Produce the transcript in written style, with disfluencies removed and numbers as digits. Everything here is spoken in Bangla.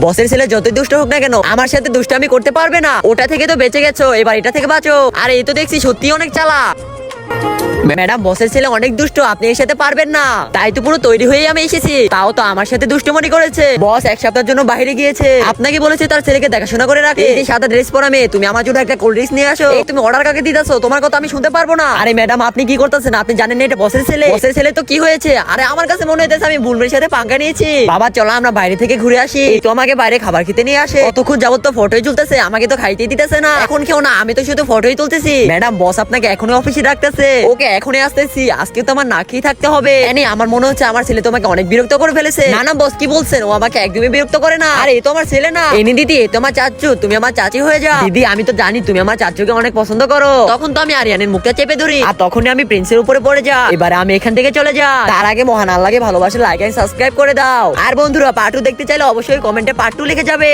বসের ছেলে যতই দুষ্ট হোক না কেন আমার সাথে দুষ্টামি করতে পারবে না। ওটা থেকে তো বেঁচে গেছো, এবার এটা থেকে বাঁচো। আর এই তো দেখছি সত্যি অনেক চালাক। ম্যাডাম বসের ছেলে অনেক দুষ্ট, আপনি এর সাথে পারবেন না। তাই তো পুরো তৈরি হয়ে আমি এসেছি, তাও তো আমার সাথে দুষ্টুমনি করেছে। বস এক সপ্তাহের জন্য বাইরে গিয়েছে, আপনাকে বলেছে তার ছেলেকে দেখাশোনা করে রাখে। এই যে সাদা ড্রেস পরা মেয়ে, তুমি আমার জন্য একটা কোল্ড ড্রিঙ্কস নিয়ে আসো। এই তুমি অর্ডার কাকে দিতেছো? তোমার কথা আমি শুনতে পারবো না। আরে ম্যাডাম আপনি কি করতেছেন? আপনি জানেন না এটা বসের ছেলে? বসের ছেলে তো কি হয়েছে? আরে আমার কাছে মনে হইতেছে আমি বুলবের সাথে পাঙ্গা নিয়েছি। বাবা চলো আমরা বাইরে থেকে ঘুরে আসি। এই তো আমাকে বাইরে খাবার খেতে নিয়ে আসে, কতক্ষণ যাবত তো ফটোই তুলতেছে, আমাকে তো খাইতেই দিতেছে না। এখন কেউ না, আমি তো শুধু ফটোই তুলতেছি। ম্যাডাম বস আপনাকে এখনই অফিসে ডাকতেছে। ওকে এখনই আসতেছি, আজকে তো আমার না খেয়ে থাকতে হবে। আমার মনে হচ্ছে আমার ছেলে তোমাকে অনেক বিরক্ত করে ফেলেছে। না না বস কি বলছেন, ও আমাকে একদমই বিরক্ত করে না। আর এই তো আমার ছেলে না। এনি দিদি এই তো আমার চাচু, তুমি আমার চাচি হয়ে যাও। দিদি আমি তো জানি তুমি আমার চাচুকে অনেক পছন্দ করো। তখন তো আমি আরিয়ানের মুখটা চেপে ধরি, আর তখনই আমি প্রিন্সের উপরে পড়ে যাই। এবারে আমি এখান থেকে চলে যাই। তার আগে মহান আল্লাহকে ভালোবাসে লাইক এন্ড সাবস্ক্রাইব করে দাও। আর বন্ধুরা পার্ট 2 দেখতে চাইলে অবশ্যই কমেন্টে পার্ট 2 লিখে যাবে।